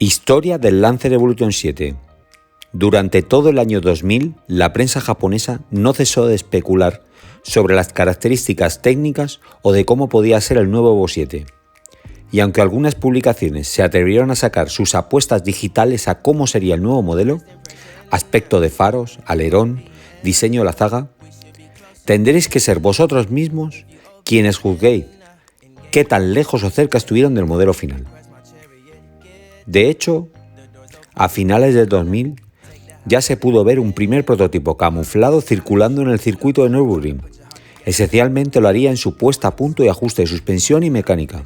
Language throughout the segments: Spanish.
Historia del Lancer Evolution 7. Durante todo el año 2000, la prensa japonesa no cesó de especular sobre las características técnicas o de cómo podía ser el nuevo Evo 7. Y aunque algunas publicaciones se atrevieron a sacar sus apuestas digitales a cómo sería el nuevo modelo, aspecto de faros, alerón, diseño de la zaga, tendréis que ser vosotros mismos quienes juzguéis qué tan lejos o cerca estuvieron del modelo final. De hecho, a finales del 2000 ya se pudo ver un primer prototipo camuflado circulando en el circuito de Nürburgring. Esencialmente lo haría en su puesta a punto y ajuste de suspensión y mecánica.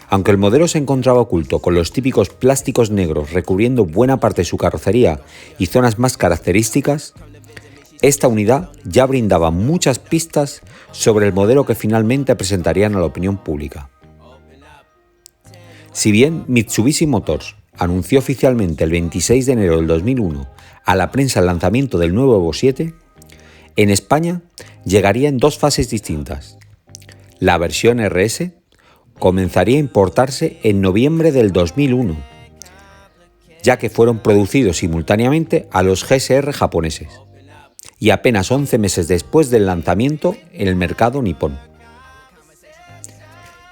Aunque el modelo se encontraba oculto con los típicos plásticos negros recubriendo buena parte de su carrocería y zonas más características, esta unidad ya brindaba muchas pistas sobre el modelo que finalmente presentarían a la opinión pública. Si bien Mitsubishi Motors anunció oficialmente el 26 de enero del 2001 a la prensa el lanzamiento del nuevo Evo 7, en España llegaría en dos fases distintas. La versión RS comenzaría a importarse en noviembre del 2001, ya que fueron producidos simultáneamente a los GSR japoneses, y apenas 11 meses después del lanzamiento en el mercado nipón.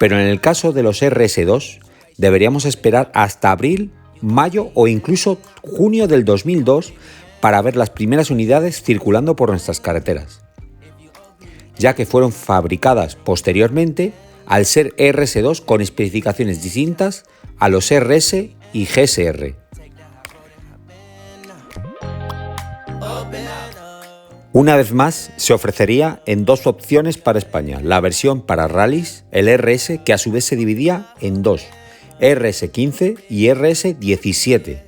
Pero en el caso de los RS2, deberíamos esperar hasta abril, mayo o incluso junio del 2002 para ver las primeras unidades circulando por nuestras carreteras, ya que fueron fabricadas posteriormente al ser RS2 con especificaciones distintas a los RS y GSR. Una vez más, se ofrecería en dos opciones para España, la versión para rallies, el RS, que a su vez se dividía en dos, RS15 y RS17.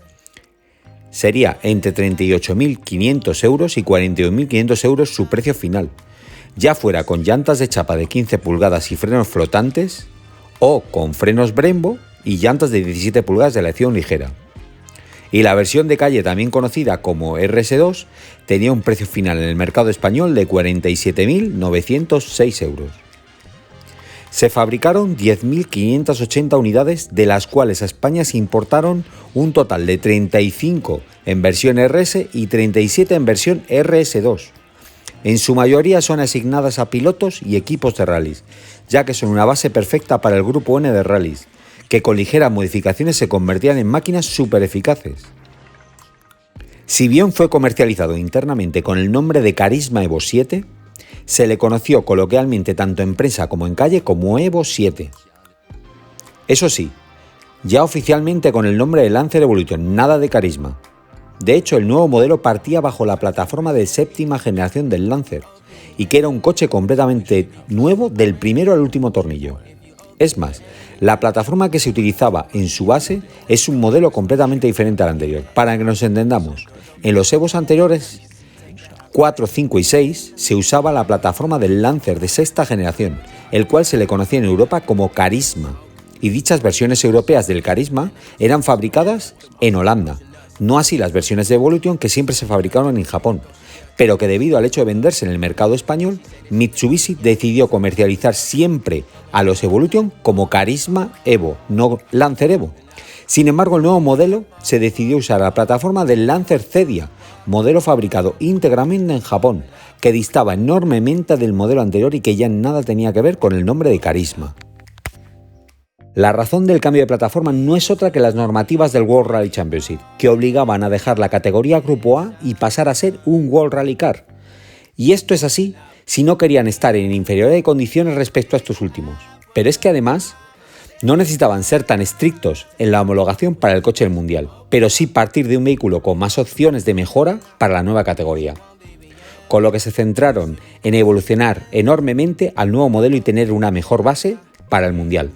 Sería entre 38.500 euros y 41.500 euros su precio final, ya fuera con llantas de chapa de 15 pulgadas y frenos flotantes, o con frenos Brembo y llantas de 17 pulgadas de aleación ligera. Y la versión de calle, también conocida como RS2, tenía un precio final en el mercado español de 47.906 euros. Se fabricaron 10.580 unidades, de las cuales a España se importaron un total de 35 en versión RS y 37 en versión RS2. En su mayoría son asignadas a pilotos y equipos de rallies, ya que son una base perfecta para el grupo N de rallies, que con ligeras modificaciones se convertían en máquinas súper eficaces. Si bien fue comercializado internamente con el nombre de Carisma Evo 7, se le conoció coloquialmente tanto en prensa como en calle como Evo 7. Eso sí, ya oficialmente con el nombre de Lancer Evolution, nada de Carisma. De hecho, el nuevo modelo partía bajo la plataforma de séptima generación del Lancer, y que era un coche completamente nuevo del primero al último tornillo. Es más, la plataforma que se utilizaba en su base es un modelo completamente diferente al anterior. Para que nos entendamos, en los Evos anteriores 4, 5 y 6 se usaba la plataforma del Lancer de sexta generación, el cual se le conocía en Europa como Carisma, y dichas versiones europeas del Carisma eran fabricadas en Holanda, no así las versiones de Evolution, que siempre se fabricaron en Japón, pero que debido al hecho de venderse en el mercado español, Mitsubishi decidió comercializar siempre a los Evolution como Carisma Evo, no Lancer Evo. Sin embargo, el nuevo modelo se decidió usar la plataforma del Lancer Cedia, modelo fabricado íntegramente en Japón, que distaba enormemente del modelo anterior y que ya nada tenía que ver con el nombre de Carisma. La razón del cambio de plataforma no es otra que las normativas del World Rally Championship, que obligaban a dejar la categoría Grupo A y pasar a ser un World Rally Car. Y esto es así si no querían estar en inferioridad de condiciones respecto a estos últimos. Pero es que además no necesitaban ser tan estrictos en la homologación para el coche del Mundial, pero sí partir de un vehículo con más opciones de mejora para la nueva categoría. Con lo que se centraron en evolucionar enormemente al nuevo modelo y tener una mejor base para el Mundial.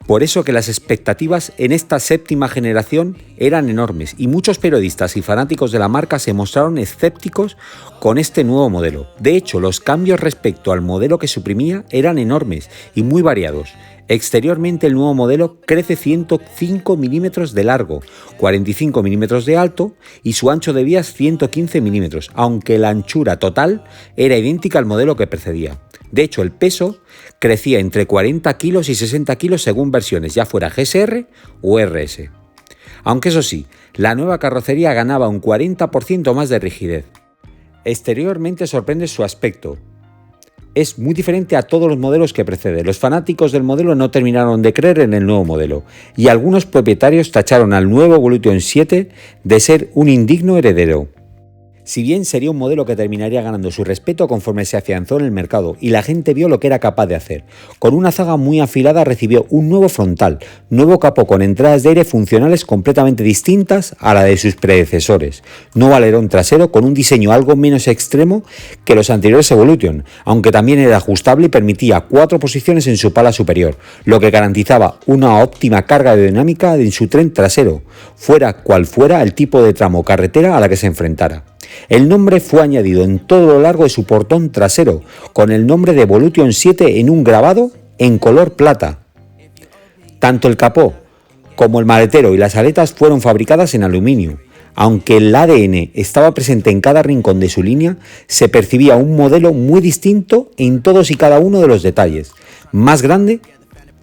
Por eso que las expectativas en esta séptima generación eran enormes y muchos periodistas y fanáticos de la marca se mostraron escépticos con este nuevo modelo. De hecho, los cambios respecto al modelo que suprimía eran enormes y muy variados. Exteriormente, el nuevo modelo crece 105 milímetros de largo, 45 milímetros de alto y su ancho de vías 115 milímetros, aunque la anchura total era idéntica al modelo que precedía. De hecho, el peso crecía entre 40 kilos y 60 kilos según versiones, ya fuera GSR o RS. Aunque eso sí, la nueva carrocería ganaba un 40% más de rigidez. Exteriormente sorprende su aspecto. Es muy diferente a todos los modelos que preceden. Los fanáticos del modelo no terminaron de creer en el nuevo modelo y algunos propietarios tacharon al nuevo Evolution 7 de ser un indigno heredero. Si bien sería un modelo que terminaría ganando su respeto conforme se afianzó en el mercado y la gente vio lo que era capaz de hacer. Con una zaga muy afilada recibió un nuevo frontal, nuevo capó con entradas de aire funcionales completamente distintas a la de sus predecesores, nuevo alerón trasero con un diseño algo menos extremo que los anteriores Evolution, aunque también era ajustable y permitía 4 posiciones en su pala superior, lo que garantizaba una óptima carga aerodinámica en su tren trasero, fuera cual fuera el tipo de tramo carretera a la que se enfrentara. El nombre fue añadido en todo lo largo de su portón trasero, con el nombre de Evolution 7 en un grabado en color plata. Tanto el capó como el maletero y las aletas fueron fabricadas en aluminio. Aunque el ADN estaba presente en cada rincón de su línea, se percibía un modelo muy distinto en todos y cada uno de los detalles. Más grande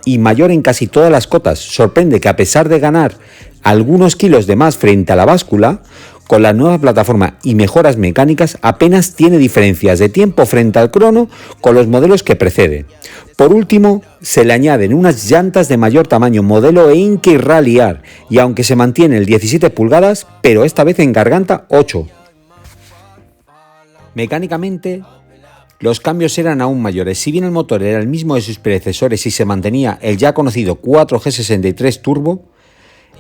y mayor en casi todas las cotas. Sorprende que a pesar de ganar algunos kilos de más frente a la báscula, con la nueva plataforma y mejoras mecánicas apenas tiene diferencias de tiempo frente al crono con los modelos que preceden. Por último, se le añaden unas llantas de mayor tamaño modelo Enkei Rally R y aunque se mantiene el 17 pulgadas, pero esta vez en garganta 8. Mecánicamente, los cambios eran aún mayores. Si bien el motor era el mismo de sus predecesores y se mantenía el ya conocido 4G63 Turbo,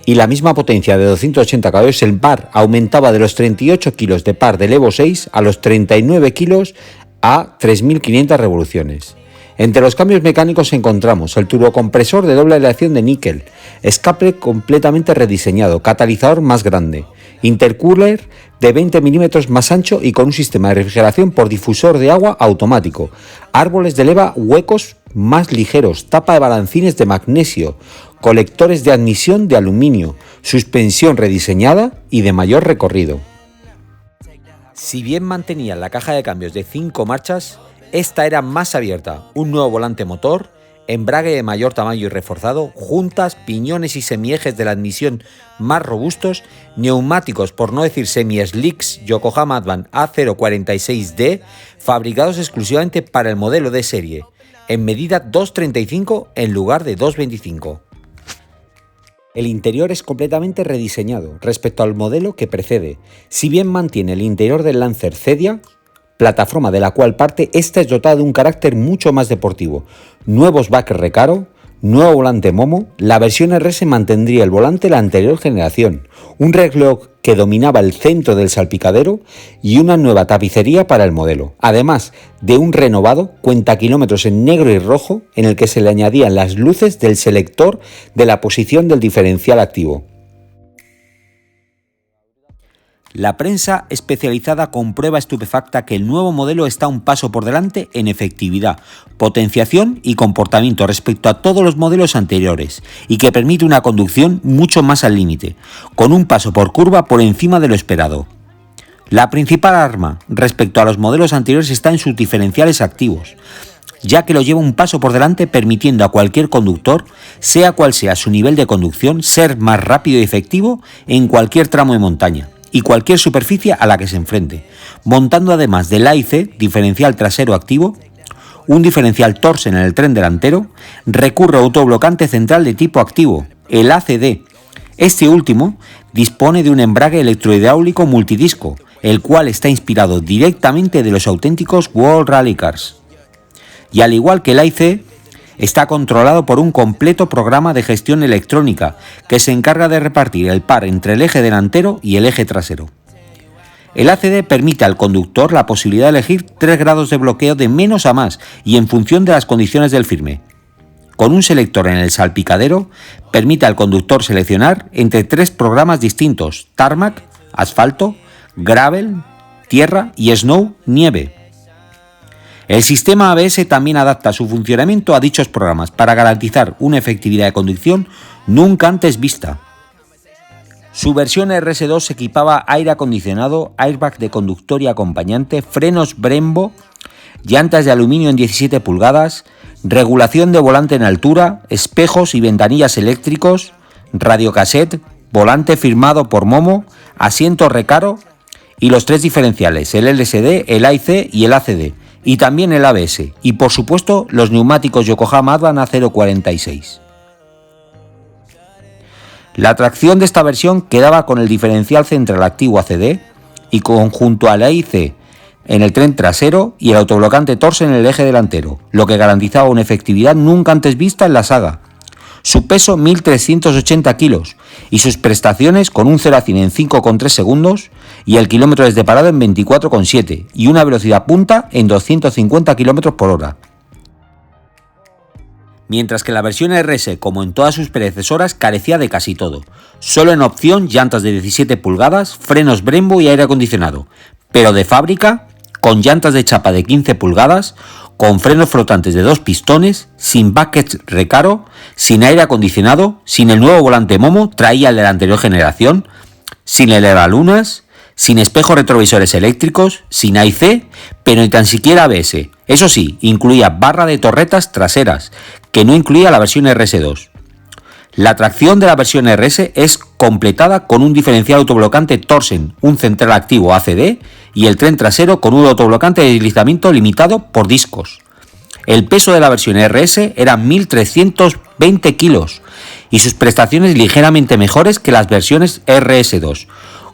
y la misma potencia de 280 caballos, el par aumentaba de los 38 kilos de par del Evo 6 a los 39 kilos a 3.500 revoluciones. Entre los cambios mecánicos encontramos el turbocompresor de doble aleación de níquel, escape completamente rediseñado, catalizador más grande, intercooler de 20 milímetros más ancho y con un sistema de refrigeración por difusor de agua automático, árboles de leva huecos más ligeros, tapa de balancines de magnesio, colectores de admisión de aluminio, suspensión rediseñada y de mayor recorrido. Si bien mantenía la caja de cambios de 5 marchas, esta era más abierta, un nuevo volante motor, embrague de mayor tamaño y reforzado, juntas, piñones y semiejes de la admisión más robustos, neumáticos por no decir semi-slicks Yokohama Advan A046D, fabricados exclusivamente para el modelo de serie, en medida 2.35 en lugar de 2.25. El interior es completamente rediseñado respecto al modelo que precede. Si bien mantiene el interior del Lancer Cedia, plataforma de la cual parte, esta es dotada de un carácter mucho más deportivo. Nuevos backers Recaro, nuevo volante Momo, la versión RS mantendría el volante de la anterior generación, un reloj que dominaba el centro del salpicadero y una nueva tapicería para el modelo, además de un renovado cuentakilómetros en negro y rojo en el que se le añadían las luces del selector de la posición del diferencial activo. La prensa especializada comprueba estupefacta que el nuevo modelo está un paso por delante en efectividad, potenciación y comportamiento respecto a todos los modelos anteriores y que permite una conducción mucho más al límite, con un paso por curva por encima de lo esperado. La principal arma respecto a los modelos anteriores está en sus diferenciales activos, ya que lo lleva un paso por delante permitiendo a cualquier conductor, sea cual sea su nivel de conducción, ser más rápido y efectivo en cualquier tramo de montaña y cualquier superficie a la que se enfrente, montando además del AIC, diferencial trasero activo, un diferencial Torsen en el tren delantero, recurre a autoblocante central de tipo activo, el ACD. Este último dispone de un embrague electrohidráulico multidisco, el cual está inspirado directamente de los auténticos World Rally Cars. Y al igual que el AIC, está controlado por un completo programa de gestión electrónica que se encarga de repartir el par entre el eje delantero y el eje trasero. El ACD permite al conductor la posibilidad de elegir 3 grados de bloqueo de menos a más y en función de las condiciones del firme. Con un selector en el salpicadero, permite al conductor seleccionar entre 3 programas distintos: Tarmac, asfalto, gravel, tierra y snow, nieve. El sistema ABS también adapta su funcionamiento a dichos programas para garantizar una efectividad de conducción nunca antes vista. Su versión RS2 equipaba aire acondicionado, airbag de conductor y acompañante, frenos Brembo, llantas de aluminio en 17 pulgadas, regulación de volante en altura, espejos y ventanillas eléctricos, radiocassette, volante firmado por Momo, asiento recaro y los 3 diferenciales, el LSD, el AIC y el ACD, y también el ABS, y por supuesto los neumáticos Yokohama Advan A046. La tracción de esta versión quedaba con el diferencial central activo ACD y junto al AIC en el tren trasero y el autoblocante Torsen en el eje delantero, lo que garantizaba una efectividad nunca antes vista en la saga. Su peso 1.380 kilos y sus prestaciones con un 0 a 100 en 5,3 segundos y el kilómetro desde parado en 24,7 y una velocidad punta en 250 km por hora. Mientras que la versión RS, como en todas sus predecesoras, carecía de casi todo. Solo en opción llantas de 17 pulgadas, frenos Brembo y aire acondicionado, pero de fábrica, con llantas de chapa de 15 pulgadas, con frenos flotantes de 2 pistones, sin buckets recaro, sin aire acondicionado, sin el nuevo volante Momo, traía el de la anterior generación, sin elevalunas, sin espejos retrovisores eléctricos, sin AIC, pero ni tan siquiera ABS. Eso sí, incluía barra de torretas traseras, que no incluía la versión RS2. La tracción de la versión RS es completada con un diferencial autoblocante Torsen, un central activo ACD y el tren trasero con un autoblocante de deslizamiento limitado por discos. El peso de la versión RS era 1.320 kilos y sus prestaciones ligeramente mejores que las versiones RS2,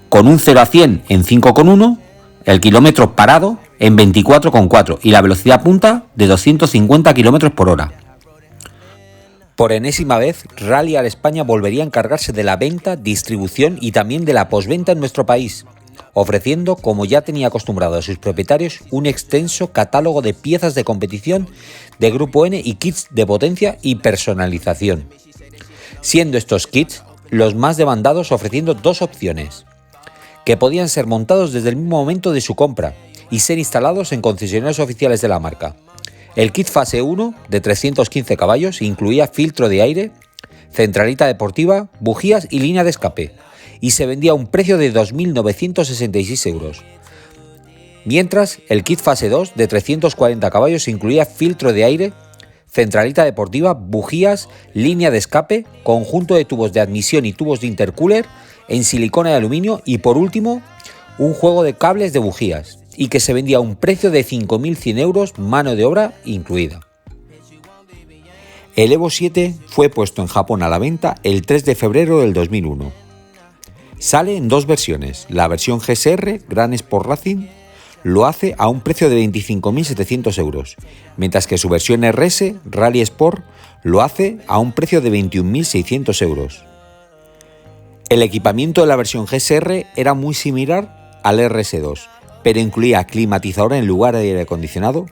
con un 0 a 100 en 5,1, el kilómetro parado en 24,4 y la velocidad punta de 250 km por hora. Por enésima vez, Rally Al España volvería a encargarse de la venta, distribución y también de la postventa en nuestro país, ofreciendo, como ya tenía acostumbrado a sus propietarios, un extenso catálogo de piezas de competición de Grupo N y kits de potencia y personalización, siendo estos kits los más demandados, ofreciendo 2 opciones, que podían ser montados desde el mismo momento de su compra y ser instalados en concesionarios oficiales de la marca. El kit fase 1 de 315 caballos incluía filtro de aire, centralita deportiva, bujías y línea de escape, y se vendía a un precio de 2.966 euros. Mientras, el kit fase 2 de 340 caballos incluía filtro de aire, centralita deportiva, bujías, línea de escape, conjunto de tubos de admisión y tubos de intercooler en silicona y aluminio y, por último, un juego de cables de bujías, y que se vendía a un precio de 5.100 euros, mano de obra incluida. El Evo 7 fue puesto en Japón a la venta el 3 de febrero del 2001. Sale en 2 versiones. La versión GSR Grand Sport Racing lo hace a un precio de 25.700 euros, mientras que su versión RS Rally Sport lo hace a un precio de 21.600 euros. El equipamiento de la versión GSR era muy similar al RS2, pero incluía climatizador en lugar de aire acondicionado,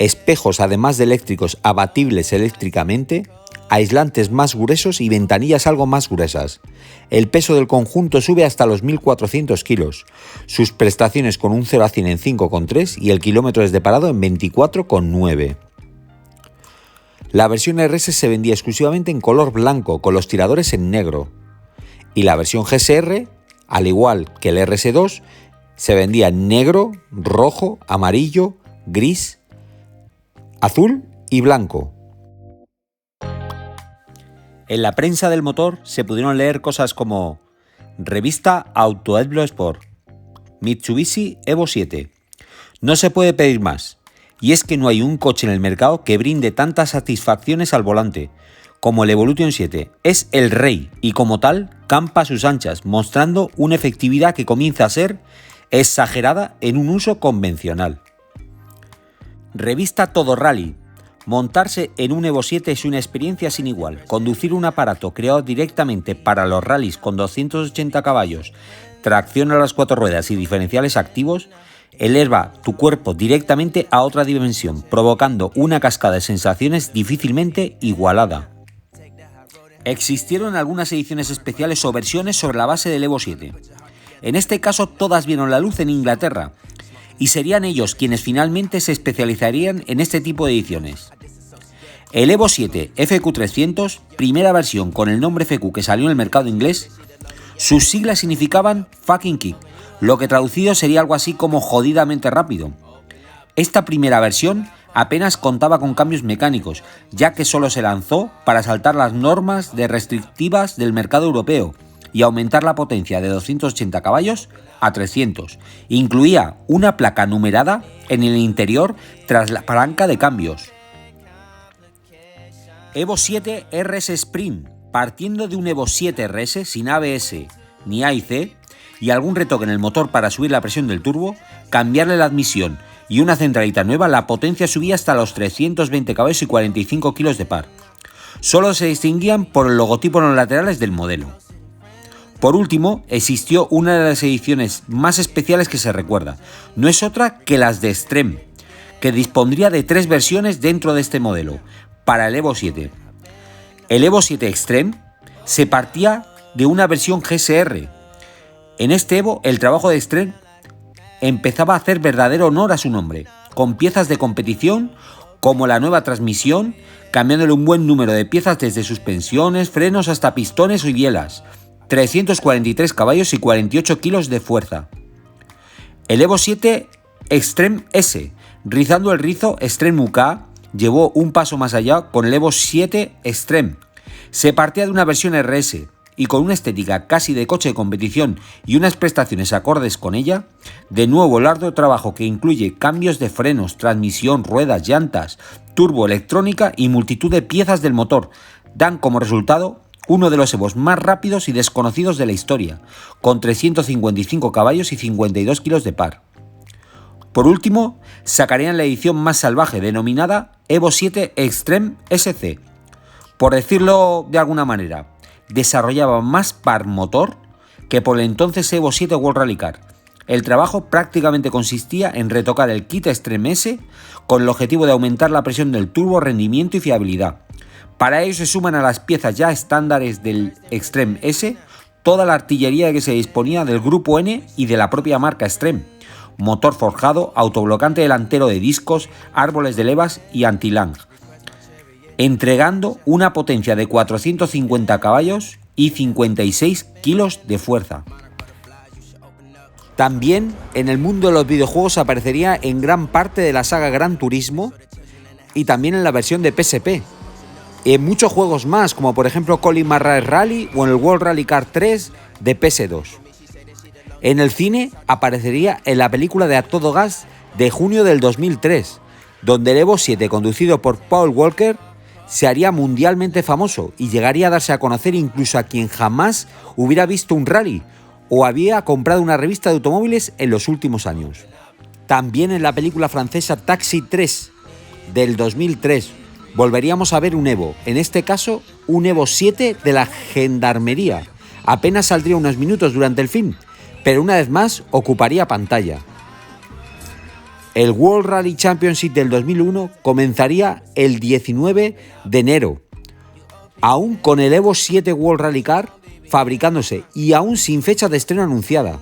espejos además de eléctricos abatibles eléctricamente, aislantes más gruesos y ventanillas algo más gruesas. El peso del conjunto sube hasta los 1.400 kilos, sus prestaciones con un 0 a 100 en 5,3 y el kilómetro desde parado en 24,9. La versión RS se vendía exclusivamente en color blanco, con los tiradores en negro, y la versión GSR, al igual que el RS2, se vendía en negro, rojo, amarillo, gris, azul y blanco. En la prensa del motor se pudieron leer cosas como Revista Autoedlo Sport, Mitsubishi Evo 7. No se puede pedir más, y es que no hay un coche en el mercado que brinde tantas satisfacciones al volante como el Evolution 7. Es el rey y como tal campa a sus anchas, mostrando una efectividad que comienza a ser exagerada en un uso convencional. Revista Todo Rally. Montarse en un Evo 7 es una experiencia sin igual. Conducir un aparato creado directamente para los rallies con 280 caballos, tracción a las 4 ruedas y diferenciales activos, eleva tu cuerpo directamente a otra dimensión, provocando una cascada de sensaciones difícilmente igualada. Existieron algunas ediciones especiales o versiones sobre la base del Evo 7. En este caso todas vieron la luz en Inglaterra, y serían ellos quienes finalmente se especializarían en este tipo de ediciones. El Evo 7 FQ300, primera versión con el nombre FQ que salió en el mercado inglés, sus siglas significaban fucking kick, lo que traducido sería algo así como jodidamente rápido. Esta primera versión apenas contaba con cambios mecánicos, ya que solo se lanzó para saltar las normas restrictivas del mercado europeo y aumentar la potencia de 280 caballos a 300. Incluía una placa numerada en el interior tras la palanca de cambios. Evo 7 RS Sprint, partiendo de un Evo 7 RS sin ABS ni AIC y algún retoque en el motor para subir la presión del turbo, cambiarle la admisión y una centralita nueva, la potencia subía hasta los 320 caballos y 45 kilos de par. Solo se distinguían por el logotipo en los laterales del modelo. Por último, existió una de las ediciones más especiales que se recuerda. No es otra que las de Extreme, que dispondría de 3 versiones dentro de este modelo, para el Evo 7. El Evo 7 Extreme se partía de una versión GSR. En este Evo, el trabajo de Extreme empezaba a hacer verdadero honor a su nombre, con piezas de competición como la nueva transmisión, cambiándole un buen número de piezas desde suspensiones, frenos hasta pistones y bielas, 343 caballos y 48 kilos de fuerza. El Evo 7 Extreme S, rizando el rizo Extreme UK, llevó un paso más allá con el Evo 7 Extreme. Se partía de una versión RS y con una estética casi de coche de competición y unas prestaciones acordes con ella, de nuevo el arduo trabajo que incluye cambios de frenos, transmisión, ruedas, llantas, turbo, electrónica y multitud de piezas del motor, dan como resultado uno de los Evos más rápidos y desconocidos de la historia, con 355 caballos y 52 kilos de par. Por último, sacarían la edición más salvaje denominada Evo 7 Extreme SC. Por decirlo de alguna manera, desarrollaba más par motor que por el entonces Evo 7 World Rally Car. El trabajo prácticamente consistía en retocar el kit Extreme S con el objetivo de aumentar la presión del turbo, rendimiento y fiabilidad. Para ello se suman a las piezas ya estándares del Extreme S toda la artillería que se disponía del Grupo N y de la propia marca Extreme: motor forjado, autoblocante delantero de discos, árboles de levas y anti-lang, entregando una potencia de 450 caballos y 56 kilos de fuerza. También en el mundo de los videojuegos aparecería en gran parte de la saga Gran Turismo y también en la versión de PSP. En muchos juegos más, como por ejemplo Colin McRae Rally o en el World Rally Car 3 de PS2. En el cine aparecería en la película de A Todo Gas de junio del 2003, donde el Evo 7, conducido por Paul Walker, se haría mundialmente famoso y llegaría a darse a conocer incluso a quien jamás hubiera visto un rally o había comprado una revista de automóviles en los últimos años. También en la película francesa Taxi 3 del 2003 volveríamos a ver un Evo, en este caso un Evo 7 de la Gendarmería. Apenas saldría unos minutos durante el film, pero una vez más ocuparía pantalla. El World Rally Championship del 2001 comenzaría el 19 de enero, aún con el Evo 7 World Rally Car fabricándose y aún sin fecha de estreno anunciada,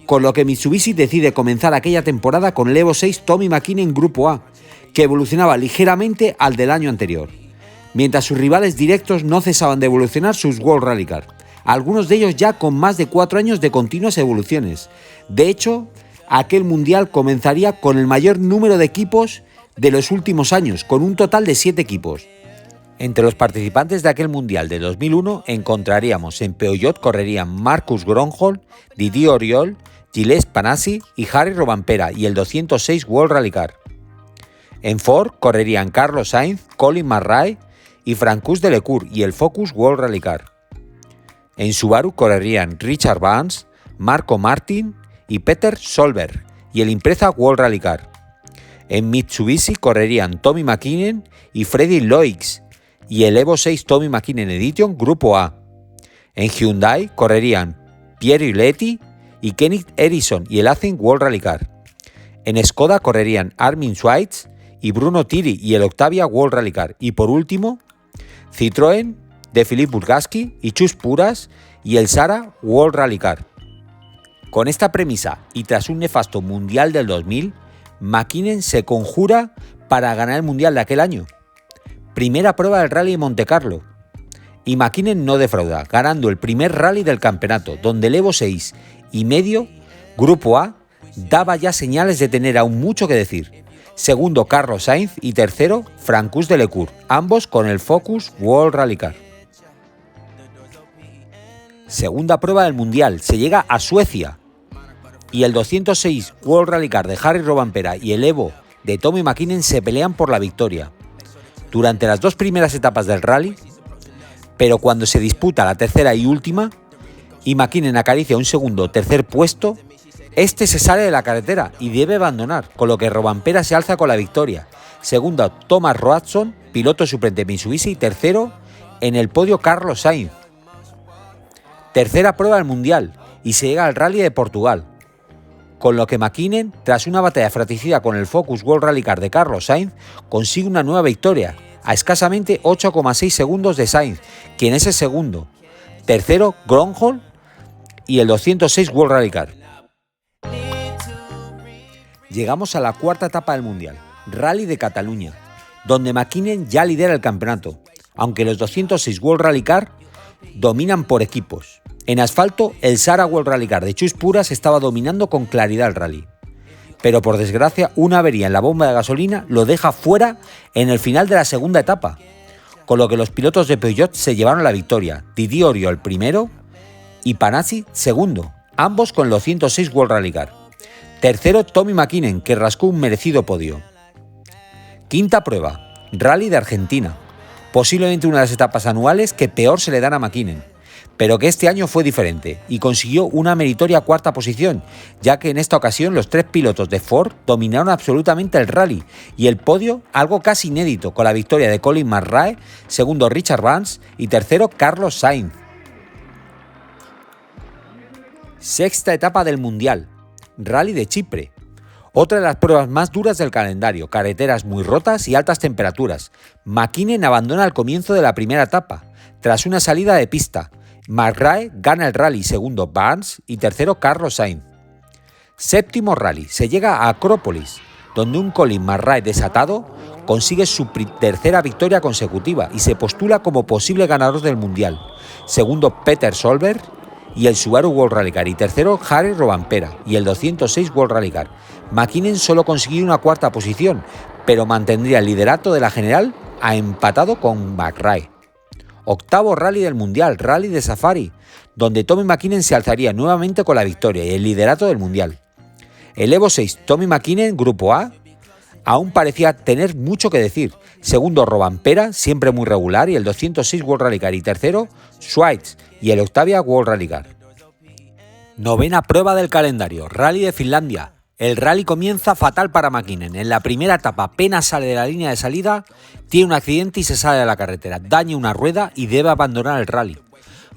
con lo que Mitsubishi decide comenzar aquella temporada con el Evo 6 Tommy Mäkinen Grupo A, que evolucionaba ligeramente al del año anterior, mientras sus rivales directos no cesaban de evolucionar sus World Rally Car, algunos de ellos ya con más de 4 años de continuas evoluciones. De hecho, aquel mundial comenzaría con el mayor número de equipos de los últimos años, con un total de 7 equipos. Entre los participantes de aquel mundial de 2001 encontraríamos en Peugeot correrían Marcus Gronholm, Didier Auriol, Gilles Panassi y Harry Rovanpera y el 206 World Rally Car. En Ford correrían Carlos Sainz, Colin McRae y Francois Delecourt y el Focus World Rally Car. En Subaru correrían Richard Vance, Marco Martin y Peter Solberg y el Impreza World Rally Car. En Mitsubishi correrían Tommy Mäkinen y Freddy Loix y el Evo 6 Tommy Mäkinen Edition Grupo A. En Hyundai correrían Pierre Uletti y Kenneth Eriksson y el Athens World Rally Car. En Skoda correrían Armin Schweitz y Bruno Thierry y el Octavia World Rally Car. Y por último, Citroën de Philippe Burgaski y Chus Puras y el Sara World Rally Car. Con esta premisa y tras un nefasto Mundial del 2000, Mäkinen se conjura para ganar el Mundial de aquel año. Primera prueba del Rally de Monte Carlo. Y Mäkinen no defrauda, ganando el primer rally del campeonato, donde el Evo 6 y medio Grupo A daba ya señales de tener aún mucho que decir. Segundo, Carlos Sainz y tercero, Francois Delecour, ambos con el Focus World Rally Car. Segunda prueba del Mundial, se llega a Suecia y el 206 World Rally Car de Harry Rovanpera y el Evo de Tommy McKinnon se pelean por la victoria durante las dos primeras etapas del rally, pero cuando se disputa la tercera y última y McKinnon acaricia un segundo o tercer puesto, este se sale de la carretera y debe abandonar, con lo que Rovanpera se alza con la victoria. Segundo, Thomas Robertson, piloto suplente Mitsubishi, y tercero en el podio Carlos Sainz. Tercera prueba del Mundial y se llega al Rally de Portugal, con lo que McKinnon, tras una batalla fratricida con el Focus World Rally Car de Carlos Sainz, consigue una nueva victoria, a escasamente 8,6 segundos de Sainz, quien es el segundo. Tercero, Gronholm y el 206 World Rally Car. Llegamos a la cuarta etapa del Mundial, Rally de Cataluña, donde McKinnon ya lidera el campeonato, aunque los 206 World Rally Car dominan por equipos. En asfalto, el Sara World Rally Car de Chus Puras estaba dominando con claridad el rally. Pero por desgracia, una avería en la bomba de gasolina lo deja fuera en el final de la segunda etapa, con lo que los pilotos de Peugeot se llevaron la victoria, Didier Oriol primero y Panazzi segundo, ambos con el 206 World Rally Car. Tercero, Tommy McKinnon, que rascó un merecido podio. Quinta prueba, Rally de Argentina, posiblemente una de las etapas anuales que peor se le dan a McKinnon, pero que este año fue diferente y consiguió una meritoria cuarta posición, ya que en esta ocasión los tres pilotos de Ford dominaron absolutamente el rally y el podio algo casi inédito, con la victoria de Colin McRae, segundo Richard Vance y tercero Carlos Sainz. Sexta etapa del Mundial, Rally de Chipre. Otra de las pruebas más duras del calendario, carreteras muy rotas y altas temperaturas. McKinnon abandona al comienzo de la primera etapa, tras una salida de pista. McRae gana el rally, segundo Vance y tercero Carlos Sainz. Séptimo rally, se llega a Acrópolis, donde un Colin McRae desatado consigue su tercera victoria consecutiva y se postula como posible ganador del Mundial. Segundo Peter Solberg y el Subaru World Rally Car, y tercero Harry Rovanpera y el 206 World Rally Car. McKinnon solo consiguió una cuarta posición, pero mantendría el liderato de la general a empatado con McRae. Octavo rally del Mundial, Rally de Safari, donde Tommy McKinnon se alzaría nuevamente con la victoria y el liderato del Mundial. El Evo 6, Tommy McKinnon, Grupo A, aún parecía tener mucho que decir. Segundo, Rovanpera, siempre muy regular, y el 206 World Rally Car, y tercero, Schweitz y el Octavia World Rally Car. Novena prueba del calendario, Rally de Finlandia. El rally comienza fatal para McKinnon. En la primera etapa apenas sale de la línea de salida, tiene un accidente y se sale de la carretera, daña una rueda y debe abandonar el rally.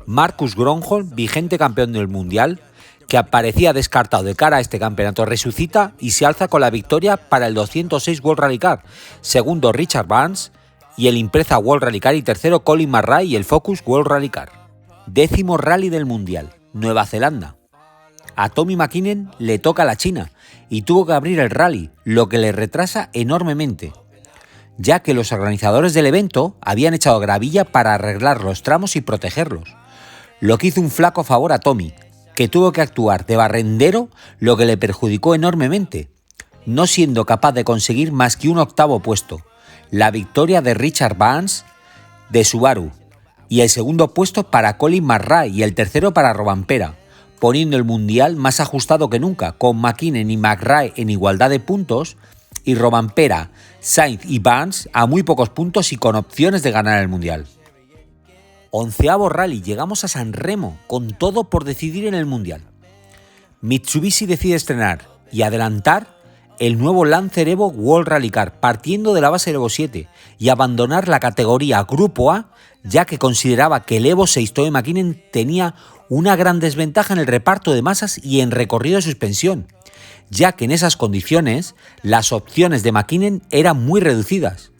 Marcus Gronholm, vigente campeón del Mundial, que aparecía descartado de cara a este campeonato, resucita y se alza con la victoria para el 206 World Rally Car. Segundo, Richard Vance y el Impreza World Rally Car, y tercero, Colin McRae y el Focus World Rally Car. Décimo rally del Mundial, Nueva Zelanda. A Tommy McKinnon le toca la China y tuvo que abrir el rally, lo que le retrasa enormemente, ya que los organizadores del evento habían echado gravilla para arreglar los tramos y protegerlos, lo que hizo un flaco favor a Tommy, que tuvo que actuar de barrendero, lo que le perjudicó enormemente, no siendo capaz de conseguir más que un octavo puesto, la victoria de Richard Vance de Subaru, y el segundo puesto para Colin McRae y el tercero para Rovanpera, poniendo el Mundial más ajustado que nunca, con McKinnon y McRae en igualdad de puntos y Rovanpera, Sainz y Vance a muy pocos puntos y con opciones de ganar el Mundial. Onceavo rally, llegamos a San Remo, con todo por decidir en el Mundial. Mitsubishi decide estrenar y adelantar el nuevo Lancer Evo World Rally Car, partiendo de la base del Evo 7 y abandonar la categoría Grupo A, ya que consideraba que el Evo 6 Tommy McKinnon tenía una gran desventaja en el reparto de masas y en recorrido de suspensión, ya que en esas condiciones las opciones de McKinnon eran muy reducidas,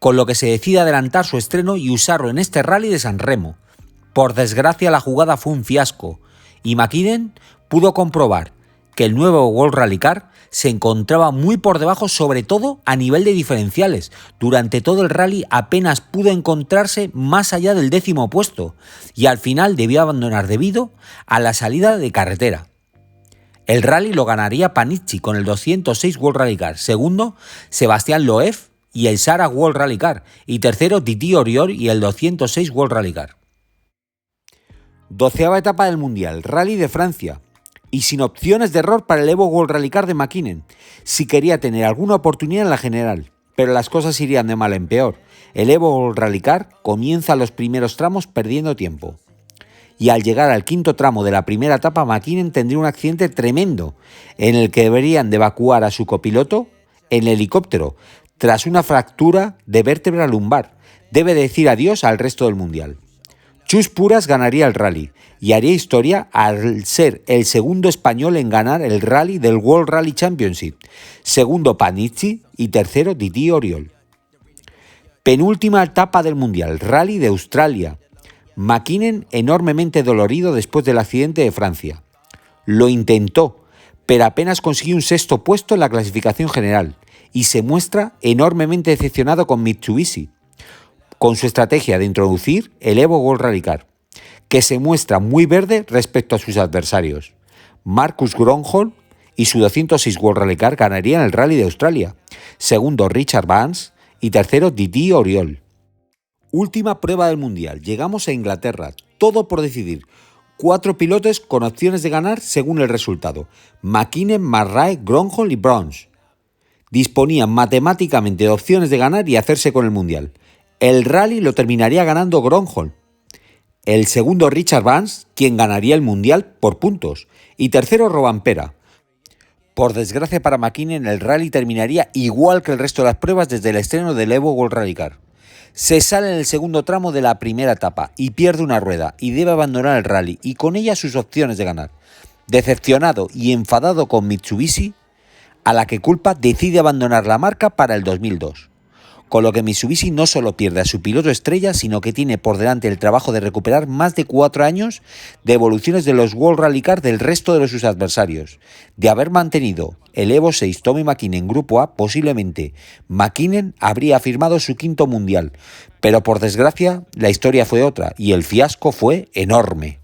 con lo que se decide adelantar su estreno y usarlo en este rally de San Remo. Por desgracia, la jugada fue un fiasco y McKinnon pudo comprobar que el nuevo World Rally Car se encontraba muy por debajo, sobre todo a nivel de diferenciales. Durante todo el rally apenas pudo encontrarse más allá del 10º puesto y al final debió abandonar debido a la salida de carretera. El rally lo ganaría Panizzi con el 206 World Rally Car, segundo Sebastián Loeb y el Sara World Rally Car, y tercero Titi Oriol y el 206 World Rally Car. 12ª etapa del Mundial, Rally de Francia, y sin opciones de error para el Evo World Rally Car de McKinnon, si quería tener alguna oportunidad en la general, pero las cosas irían de mal en peor. El Evo World Rally Car comienza los primeros tramos perdiendo tiempo. Y al llegar al quinto tramo de la primera etapa, McKinnon tendría un accidente tremendo, en el que deberían de evacuar a su copiloto en helicóptero, tras una fractura de vértebra lumbar. Debe decir adiós al resto del Mundial. Chus Puras ganaría el rally y haría historia al ser el segundo español en ganar el rally del World Rally Championship, segundo Panizzi y tercero Titi Oriol. Penúltima etapa del Mundial, Rally de Australia. McKinnon enormemente dolorido después del accidente de Francia. Lo intentó, pero apenas consiguió un sexto puesto en la clasificación general y se muestra enormemente decepcionado con Mitsubishi, con su estrategia de introducir el Evo World Rally Car, que se muestra muy verde respecto a sus adversarios. Marcus Grönholm y su 206 World Rally Car ganarían el Rally de Australia, segundo Richard Vance y tercero Titi Oriol. Última prueba del Mundial, llegamos a Inglaterra, todo por decidir. 4 pilotos con opciones de ganar según el resultado: McKinnon, Marray, Grönholm y Browns. Disponían matemáticamente de opciones de ganar y hacerse con el Mundial. El rally lo terminaría ganando Grönholm. El segundo Richard Vance, quien ganaría el Mundial por puntos. Y tercero Rovanpera. Por desgracia para McKinnon, el rally terminaría igual que el resto de las pruebas desde el estreno del Evo World Rally Car. Se sale en el segundo tramo de la primera etapa y pierde una rueda y debe abandonar el rally y con ella sus opciones de ganar. Decepcionado y enfadado con Mitsubishi, a la que culpa, decide abandonar la marca para el 2002. Con lo que Mitsubishi no solo pierde a su piloto estrella, sino que tiene por delante el trabajo de recuperar más de 4 años de evoluciones de los World Rally Car del resto de sus adversarios. De haber mantenido el Evo 6 Tommy McKinnon en Grupo A, posiblemente McKinnon habría firmado su quinto Mundial, pero por desgracia la historia fue otra y el fiasco fue enorme.